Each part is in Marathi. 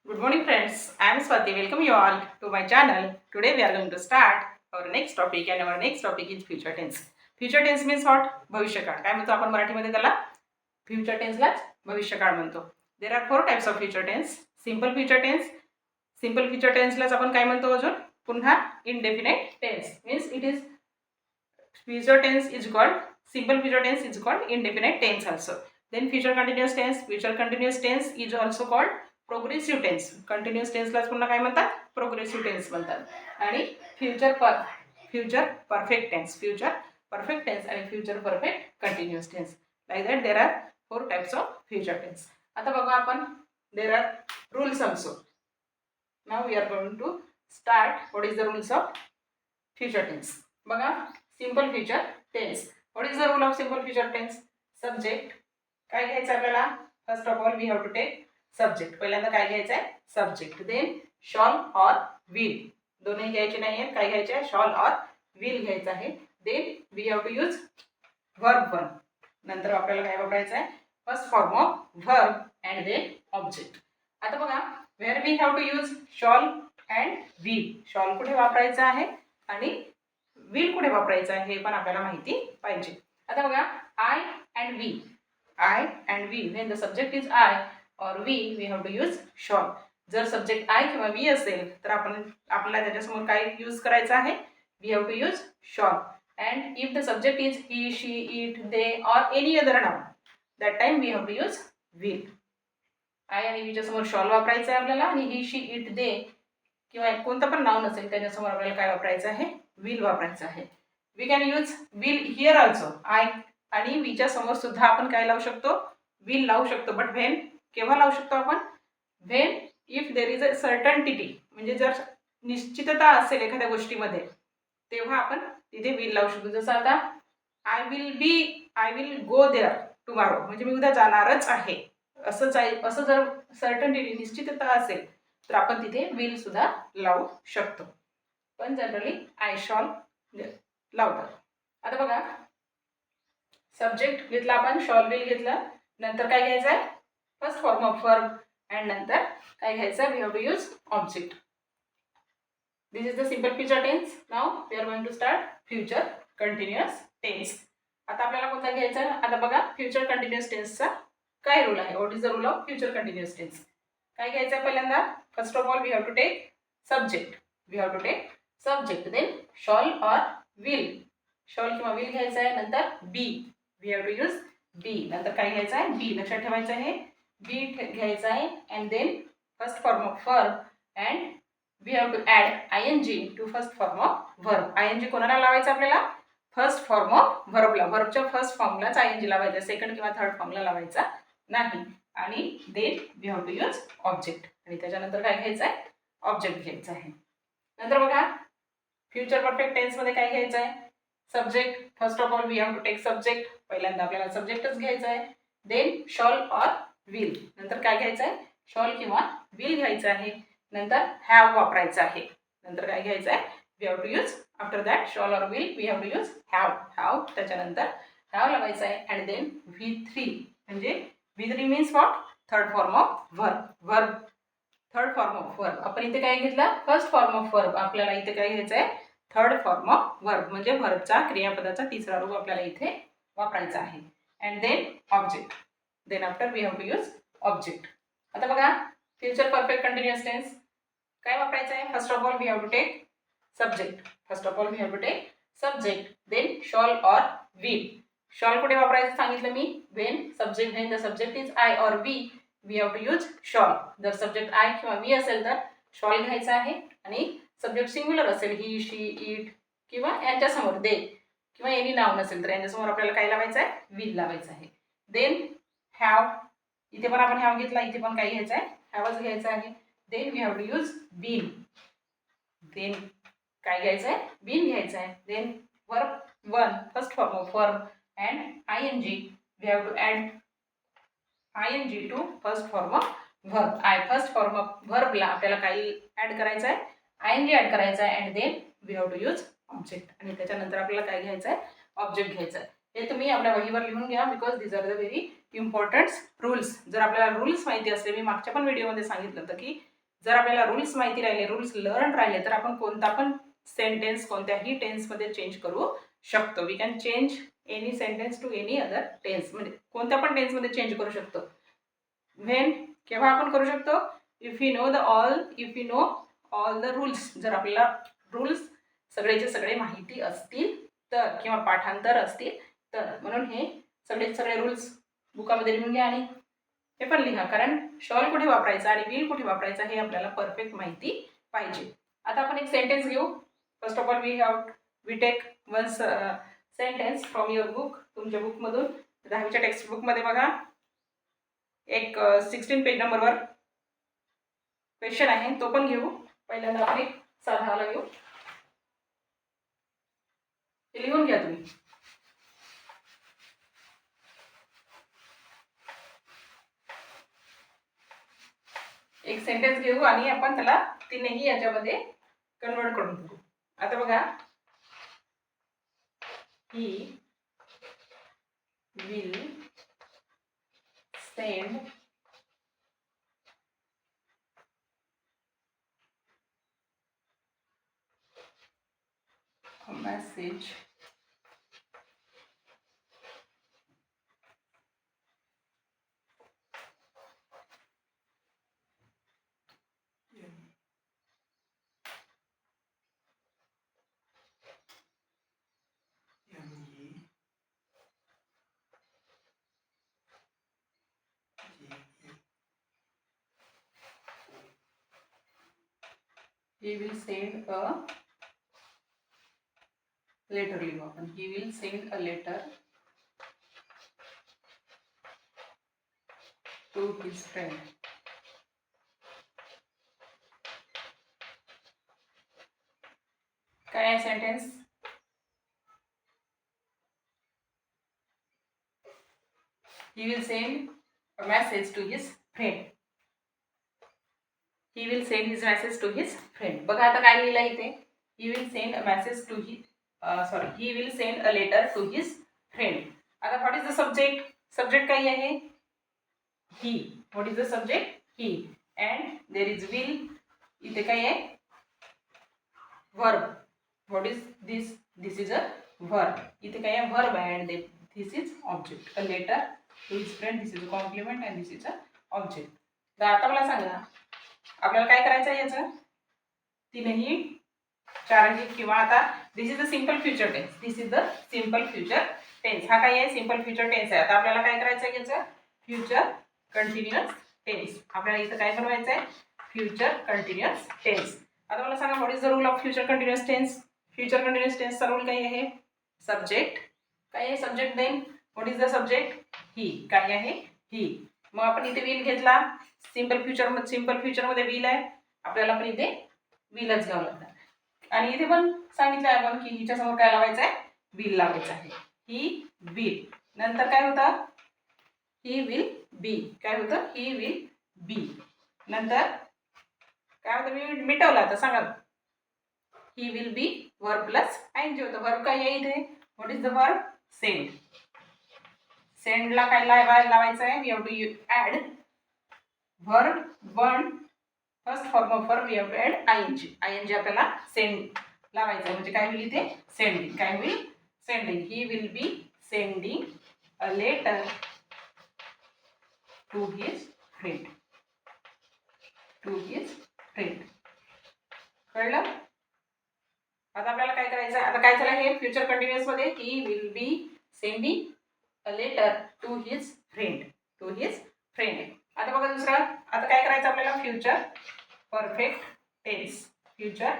Good morning friends, I am Swati. Welcome you all to my channel. Today we are going to start our next topic and our next topic is future tense. Future tense means what? भविष्यकाळ. काय म्हणतो आपण मराठीमध्ये त्याला? फ्युचर टेन्सलाच भविष्यकाळ म्हणतो. There are 4 types of future tense. Simple future tense. Simple future टेन्सलाच आपण काय म्हणतो अजून? पुन्हा indefinite tense. Means it is future tense is called simple future tense is called indefinite tense also. Then future continuous tense is also called progressive tense. Continuous टेन्सलाच पुन्हा काय म्हणतात? प्रोग्रेसिव्ह टेन्स म्हणतात. आणि फ्युचर परफेक्ट टेन्स आणि future perfect continuous tense. Like that there are 4 types of future tense. आता बघा आपण there are rules also. Now we are going to start. What is the rules of future tense? बघा, simple future tense. What is the rule of simple future tense? Subject काय घ्यायचं आपल्याला? First of all we have to take subject. पहिल्यांदा काय घ्यायचं आहे? Subject. Then shall or will. दोन्ही घ्यायचे नाही आहेत. काय घ्यायचे आहे? शॉल ऑर विल घ्यायचं आहे. Then we have to use verb 1. नंतर आपल्याला काय वापरायचं आहे? First form of verb and then object. आता बघा, where we have to use shall and will. Shall कुठे वापरायचं आहे आणि विल कुठे वापरायचं आहे हे पण आपल्याला माहिती पाहिजे. आता बघा, I and we when the subject is I or we have to use shall. जर सब्जेक्ट आय किंवा वी असेल तर आपल्याला त्याच्यासमोर काय यूज करायचं आहे? We have to use shall. And if the subject is he, she, it, they or any other noun, that time we have to use will. I आणि वीच्या समोर शॉल वापरायचं आहे आपल्याला, आणि ही, शी, इट, दे किंवा कोणतं पण नाउन असेल त्याच्यासमोर आपल्याला काय वापरायचं आहे? विल वापरायचं आहे. We can use will here also. I आणि वीच्या समोर सुद्धा आपण काय लावू शकतो? विल लावू शकतो. बट व्हेन, केव्हा लावू शकतो आपण? When if there is a certainty, म्हणजे जर निश्चितता असेल एखाद्या गोष्टीमध्ये तेव्हा आपण तिथे विल लावू शकतो. जसं आता I will go there tomorrow, म्हणजे मी उद्या जाणारच आहे, असं जर सर्टन्टिटी निश्चितता असेल तर आपण तिथे विल सुद्धा लावू शकतो. पण जनरली आय शॉल लावतात. आता बघा, सब्जेक्ट घेतला आपण, शॉल विल घेतला, नंतर काय घ्यायचं आहे? First form of verb and नंतर काय घ्यायचं? We have to use object. This is the simple future tense. Now we are going to start future continuous tense. आता आपल्याला कोणता घ्यायचा? आता बघा, फ्युचर कंटिन्युअस टेन्सचा काय रूल आहे? What is the rule of future continuous tense? काय घ्यायचं आहे? पहिल्यांदा first of all we have to take subject. Then shall or will. Shall किंवा विल घ्यायचं आहे. नंतर be, we have to use be. नंतर काय घ्यायचं आहे? बी. लक्षात ठेवायचं आहे, बी घ्यायचं आहे. And then first form of verb and we have to add ING to first form of verb. ING कोणाला लावायचं आपल्याला? फर्स्ट फॉर्म ऑफ व्हर्बला. व्हर्बच्या फर्स्ट फॉर्मलाच ING लावायचा, सेकंड किंवा थर्ड फॉर्मला लावायचा नाही. आणि then we have to use object. आणि त्याच्यानंतर काय घ्यायचं आहे? ऑब्जेक्ट घ्यायचं आहे. नंतर बघा, फ्युचर परफेक्ट टेन्समध्ये काय घ्यायचं आहे? Subject. First of all we have to take subject. पहिल्यांदा आपल्याला सब्जेक्टच घ्यायचा आहे. Then shall or will. नंतर काय घ्यायचं आहे? शॉल किंवा विल घ्यायचं आहे. नंतर हॅव वापरायचं आहे. नंतर काय घ्यायचं आहे? We have to use after that shall or will we have to use have. त्याच्यानंतर हॅव लावायचं आहे. अँड देन V3, म्हणजे V3 means what? Third form of verb. Third form of verb. आपण इथे काय घेतला? First form of verb. आपल्याला इथे काय घ्यायचं आहे? थर्ड फॉर्म ऑफ वर्ब, म्हणजे वर्बचा क्रियापदाचा तिसरा रूप आपल्याला इथे वापरायचा आहे. And then object. Then after we have to use object. आता बघा, फ्युचर परफेक्ट कंटिन्युअस टेन्स काय वापरायचं आहे? First of all we have to take subject. Then shall or will. Shall कुठे वापरायचं सांगितलं मी? When the subject is I or we have to use shall. जर सब्जेक्ट आय किंवा वी असेल तर शॉल घ्यायचा आहे. आणि सब्जेक्ट सिंग्युलर असेल, ही, शी, इट किंवा यांच्यासमोर दे किंवा एनी नाउन असेल तर यांच्यासमोर आपल्याला काय लावायचं आहे? विल लावायचं आहे. Then have. इथे पण आपण हॅव घेतला, इथे पण काय घ्यायचं आहे? हॅवच घ्यायचं आहे. Then we have to use been. देन काय घ्यायचं आहे? बीन घ्यायचं आहे. Then verb 1, first form of verb and ING. We have to add ING to first form of verb. First form of व्हर्बला आपल्याला काही ॲड करायचं आहे? ING ॲड करायचा आहे. And then we have to use object. आणि त्याच्यानंतर आपल्याला काय घ्यायचं आहे? ऑब्जेक्ट घ्यायचं आहे. हे तुम्ही आपल्या वहीवर लिहून घ्या, because these are the very important rules. जर आपल्याला रूल्स माहिती असले, मी मागच्या पण व्हिडिओमध्ये सांगितलं होतं की जर आपल्याला रूल्स माहिती राहिले, रूल्स लर्न राहिले, तर आपण कोणता पण सेंटेन्स कोणत्याही टेन्समध्ये चेंज करू शकतो. We can change any sentence to any other tense, म्हणजे कोणत्या पण टेन्समध्ये चेंज करू शकतो. व्हेन केव्हा आपण करू शकतो? If you know all the rules. जर आपल्याला रूल्स सगळेचे सगळे माहिती असतील तर, किंवा पाठांतर असतील तर. म्हणून हे सगळे रूल्स बुकामध्ये लिहून घ्या आणि हे पण लिहा, कारण शॉल कुठे वापरायचा आणि विल कुठे वापरायचा हे आपल्याला परफेक्ट माहिती पाहिजे. आता आपण एक सेंटेन्स घेऊ. First of all we take one sentence from your book. तुमच्या बुकमधून 10वीच्या टेक्स्ट बुकमध्ये बघा, एक 16 पेज नंबरवर क्वेश्चन आहे, तो पण घेऊ. पहिल्यांदा आपण एक साधावाला घेऊ. ते लिहून घ्या तुम्ही. एक सेंटेन्स घेऊ आणि आपण त्याला तिन्ही याच्यामध्ये कन्वर्ट करून घेऊ. आता बघा, he will send a message he will send a letter. He will send a letter to his friend. काय आहे sentence? He will send a message to his friend. He will send his message to his friend. बघा आता काय लिहिलं इथे? He will send a message to he will send a letter to his friend. आता what is the subject? Subject काय आहे? He. What is the subject? He. And there is will. इथे काय आहे? Verb. What is this? This is a verb. इथे काय आहे? Verb and this is object. A letter to his friend. This is a complement and this is a object. तर आता मला सांगा, आपल्याला काय करायचं आहे याचं? तीनही चारही, किंवा आता this is the simple future tense. This is the simple future tense. हा काय आहे? सिंपल फ्युचर टेन्स आहे. आता आपल्याला काय करायचं आहे याचं? Future continuous tense. आपल्याला इथं काय बनवायचं आहे? Future continuous tense. आता मला सांगा, what is the rule of future continuous tense? Future continuous टेन्सचा रूल काय आहे? सब्जेक्ट. काय आहे subject? Then what is the subject? He. काय आहे? ही. मग आपण इथे विल घेतला. सिंपल फ्युचरमध्ये विल आहे, आपल्याला पण इथे विलच घ्यावं लागतं. आणि इथे पण सांगितलं आहे आपण की हिच्या समोर काय लावायचं आहे? विल लावायचं आहे. He will. नंतर काय होतं? He will be. काय होतं? He will be. नंतर काय होतं? मी मिटवलं. आता सांगा, he will be verb plus ING होतं. वर्ब काय आहे इथे? What is the verb? Send. सेंडला काय लावायचं आहे? We have to add verb one. First form of verb we have to add ING. ING आपल्याला सेंड लावायचं आहे. म्हणजे काय होईल इथे? सेंडिंग. काय होईल? Sending. He will be sending a letter to his friend. To his friend. कळलं? आता आपल्याला काय करायचं? आता काय झालं हे फ्युचर कंटिन्युअस मध्ये? He will be sending a letter to his friend. To his friend. आता बघा दुसरा. आता काय करायचं आपल्याला? Future perfect tense. Future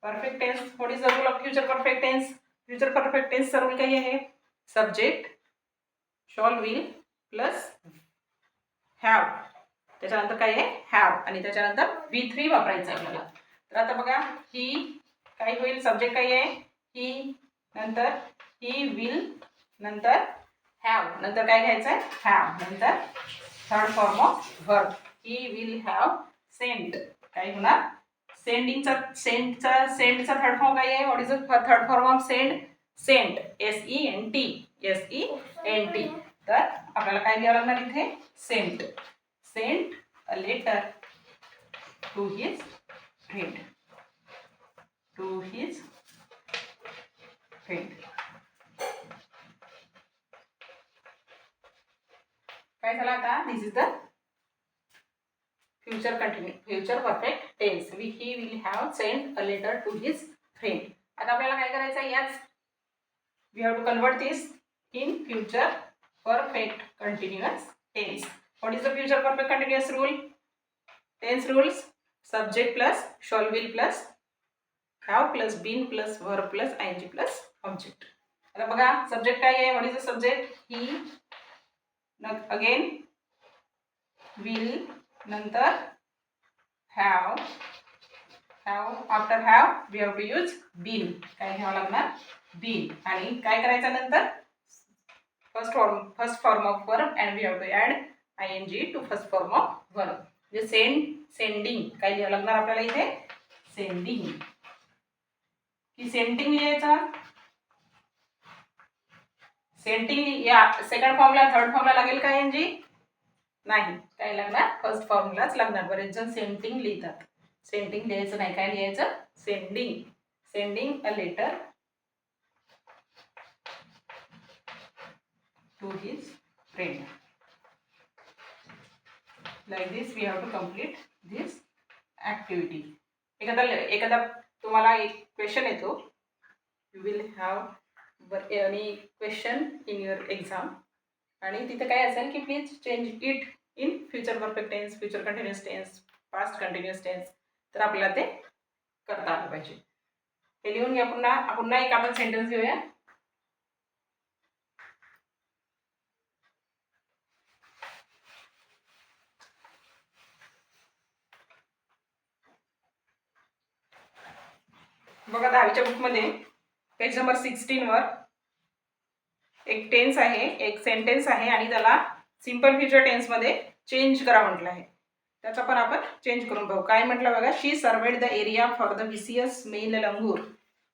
perfect tense. What is the rule of future perfect tense? Future perfect टेन्सचा रूल काय आहे? Subject shall will plus have. त्याच्यानंतर काय आहे? हॅव. आणि त्याच्यानंतर V3 वापरायचं आहे आपल्याला. तर आता बघा, ही काय होईल? सब्जेक्ट काय आहे? ही. नंतर ही विल. नंतर हॅव. नंतर काय घ्यायचं आहे? हॅव. नंतर third form of verb. He will have send. काय होणार? सेंडचा थर्ड फॉर्म काय आहे? What is the third form of send? Sent. SENT. SENT. तर आपल्याला काय घ्यावं लागणार इथे? Sent. Sent a letter to his friend. To his friend. काय झालं आता? This is the future continue, future perfect tense. He will have send a letter to his friend. आता आपल्याला काय करायचं आहे? याच we have to convert this in future perfect continuous tense. What is the future perfect continuous rule? Tense rules. Subject plus shall will plus have plus been plus verb plus ING plus object. आता बघा सब्जेक्ट काय आहे? What is the subject? He. Again will, नंतर have. After have we have to use been. काय घ्यावं लागणार? बीन. आणि काय करायचं नंतर? First form of verb and we have to add ING to first form of verb. म्हणजे सेंडिंग. काय लिहावं लागणार आपल्याला इथे? सेंडिंग. की सेंटिंग लिहायचं? सेंटिंग या सेकंड फॉर्मला थर्ड फॉर्मला लागेल का आयएनजी? नाही. काय लागणार? फर्स्ट फॉर्मलाच लागणार. बरेच जण सेंटिंग लिहितात. सेंटिंग लिहायचं नाही. काय लिहायचं? Sending. Sending a letter to his friend. Like this we have to complete this activity. एखादा तुम्हाला एक क्वेश्चन येतो. You will have any question in your exam. आणि तिथे काय असेल की please change it in future perfect tense, future continuous tense, past continuous tense. तर आपल्याला ते करता आलं पाहिजे. ते लिहून घ्या. पुन्हा एक आपण सेंटेन्स घेऊया. बघा 10वीच्या बुकमध्ये पेज नंबर 16 वर एक टेन्स आहे, एक सेंटेन्स आहे आणि त्याला सिंपल फ्युचर टेन्समध्ये चेंज करा म्हटलं आहे. त्याचा पण आपण चेंज करून पाहू. काय म्हटलं बघा? She surveyed the area for the vicious male langur.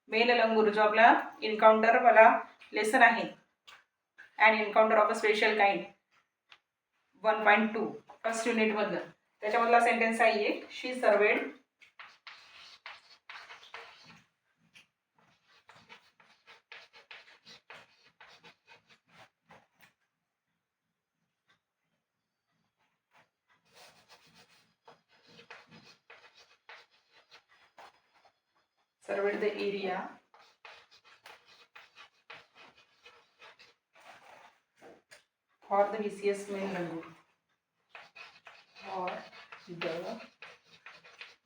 Male langur जो आपला एन्काउंटर वाला लेसन आहे, and encounter of a special kind 1.2 first युनिटमधलं, त्याच्यामधला सेंटेन्स आहे एक. She surveyed surveyed the area for the VCS male langur. For the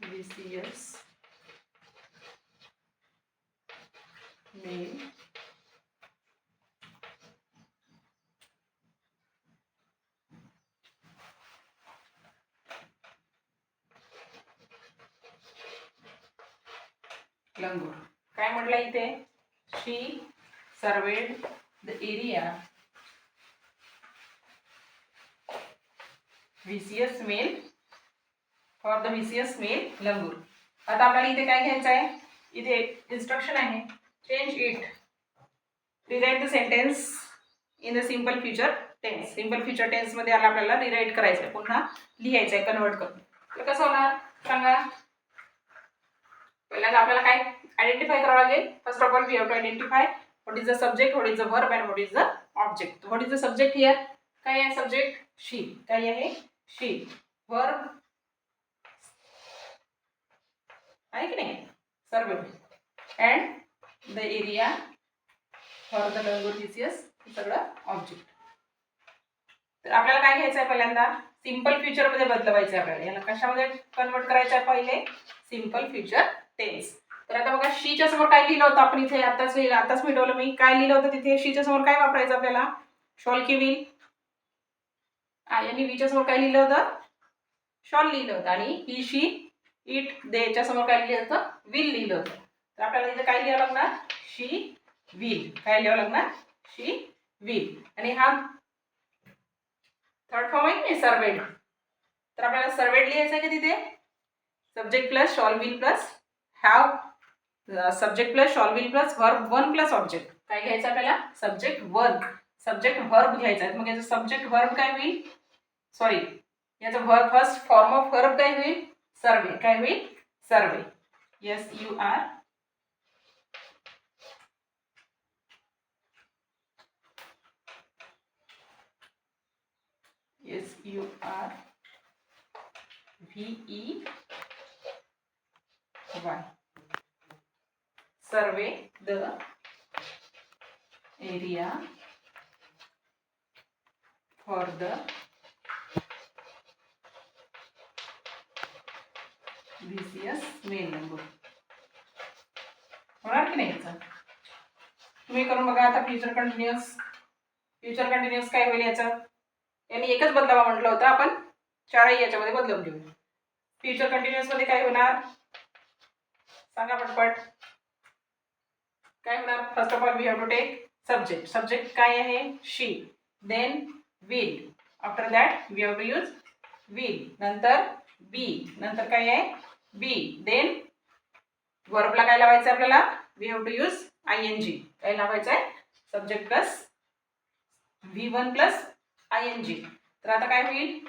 VCS male langur. काय म्हटलं इथे? She surveyed the area VCS male for the VCS mail langur. आता आपल्याला इथे काय घ्यायचं आहे? इथे इन्स्ट्रक्शन आहे. Change it, rewrite the sentence in the simple future tense. Simple फ्युचर टेन्समध्ये आपल्याला रिराईट करायचं आहे, पुन्हा लिहायचं आहे कन्वर्ट करून. तर कसं होणार सांगा? पहिल्यांदा आपल्याला काय आयडेंटिफाय करावं लागेल? First of all we have to identify what is the subject, what is the verb and what is the object. What is the subject here? काय आहे सब्जेक्ट? शी. काय आहे? शी. वर्ब आहे की नाही? Served. And the area for the langur VCS सगळं ऑब्जेक्ट. तर आपल्याला काय घ्यायचं आहे? पहिल्यांदा सिंपल फ्युचरमध्ये बदलवायचं आहे आपल्याला. याला कशामध्ये कन्वर्ट करायचं आहे? पहिले सिंपल फ्युचर टेन्स. तर आता बघा शीच्या समोर काय लिहिलं होतं आपण इथे? आताच मिळवलं मी. काय लिहिलं होतं तिथे? शीच्या समोर काय वापरायचं आपल्याला? शॉल की विल. आणि वीच्या समोर काय लिहिलं होतं? शॉल लिहिलं होतं. आणि ही, शी, इट, देच्या समोर काय लिहिलं होतं? विल लिहिलं होतं. तर आपल्याला इथे काय लिहावं लागणार? शी विल. काय लिहावं लागणार? शी विल. आणि हा थर्ड फॉर्म आहे की सर्वेड. तर आपल्याला सर्वेड लिहायचं आहे का तिथे? Subject plus shall will plus have, subject plus shall will plus verb 1 plus object. काय घ्यायचं आपल्याला? Subject verb. सब्जेक्ट वर्ब घ्यायचा आहे. मग याचं सब्जेक्ट वर्ब काय होईल? सॉरी, याचं verb first form of verb काय होईल? सर्वे काय होईल सर्वे SUR VEY survey the area for the VCS main number होणार की नाही याचा तुम्ही करून बघा आता फ्युचर कंटिन्युअस काय होईल याचं यांनी एकच बदलावा म्हटलं होतं आपण चारही याच्यामध्ये बदलून घेऊ फ्युचर कंटिन्युअस मध्ये काय होणार सांगा पटपट काय होणार first of all we have to take subject काय आहे she then will after that we have to use will नंतर बी नंतर काय आहे बी देन वर्बला काय लावायचं आपल्याला we have to use ING काय लावायचं आहे subject plus V1 plus ING तर आता काय होईल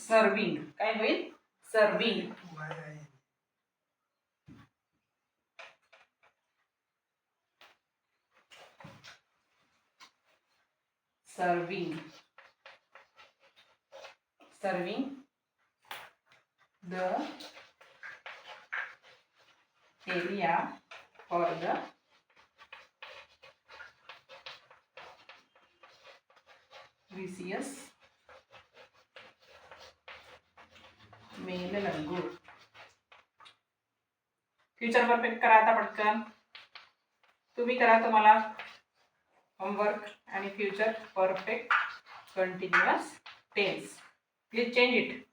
सर्विंग काय होईल serving the area for the VCS mail लंगूर फ्युचर परफेक्ट करा आता पटकन तुम्ही करा तुम्हाला होमवर्क आणि future perfect continuous tense please change it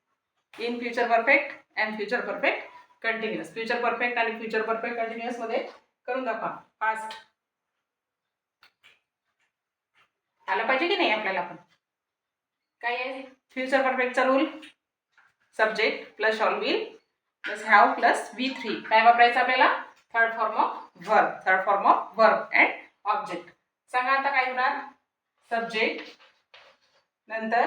in future perfect and future perfect continuous future perfect आणि फ्युचर परफेक्ट कंटिन्युअस मध्ये करून दाखवा फास्ट आलं पाहिजे की नाही आपल्याला पण काय आहे फ्युचर परफेक्टचा rule subject plus shall will plus have plus V3 काय वापरायचं आपल्याला third form of verb and object सांगा आता काय होणार सब्जेक्ट नंतर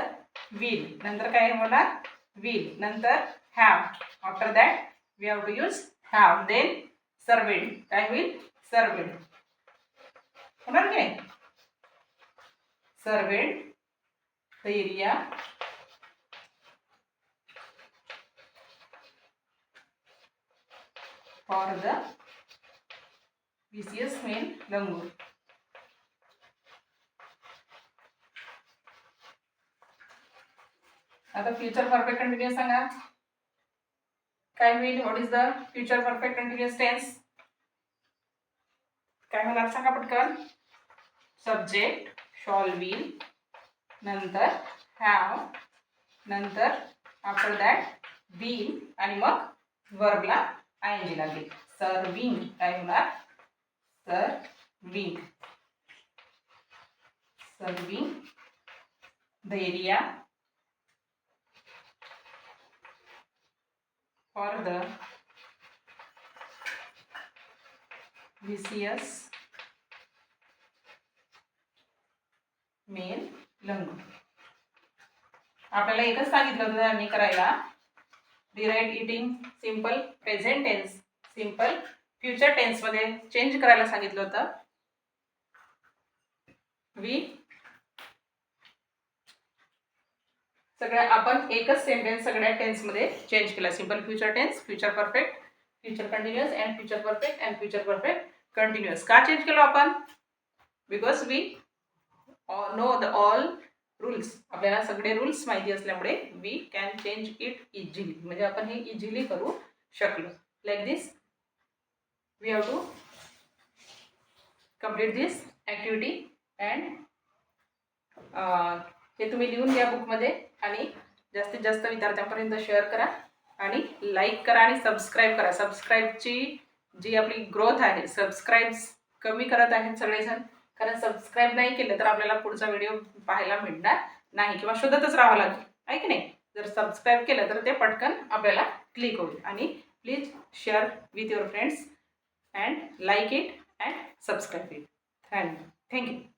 विल नंतर काय होणार विल नंतर have after that we have to use have then surveyed काय होईल सर्वेड होणार की नाही surveyed the area for the VCS men langur आता फ्युचर परफेक्ट कंटिन्युअस सांगा काय होईल what is the future perfect continuous tense काय होणार सांगा पटकन सब्जेक्ट शॉल विल नंतर हॅव नंतर आफ्टर दॅट बीन आणि मग वर्बला ING लागेल सर्विंग काय होणार serving the area for the VCS mail लंगूर आपल्याला एकच सांगितलं होतं त्यांनी करायला derive eating simple present tense simple future tense मध्ये चेंज करायला सांगितलं होतं सगळ्या आपण एकच सेंटेन्स सगळ्या टेन्स मध्ये चेंज केला simple future tense future perfect future continuous and future perfect and future perfect continuous का चेंज केलो आपण because we know the all rules आपल्याला सगळे रूल्स माहिती असल्यामुळे we can change it easily म्हणजे आपण हे इझिली करू शकलो like this we have to complete this activity and हे तुम्ही लिहून घ्या बुकमध्ये आणि जास्तीत जास्त विद्यार्थ्यांपर्यंत शेअर करा आणि लाईक करा आणि सबस्क्राईब करा सबस्क्राईबची जी आपली ग्रोथ आहे सबस्क्राईब्स कमी करत आहेत सगळेजण कारण सबस्क्राईब नाही केलं तर आपल्याला पुढचा व्हिडिओ पाहायला मिळणार नाही किंवा शोधतच राहावं लागेल आहे की नाही जर सबस्क्राईब केलं तर ते पटकन आपल्याला क्लिक होईल आणि please share with your friends and like it and subscribe it thank you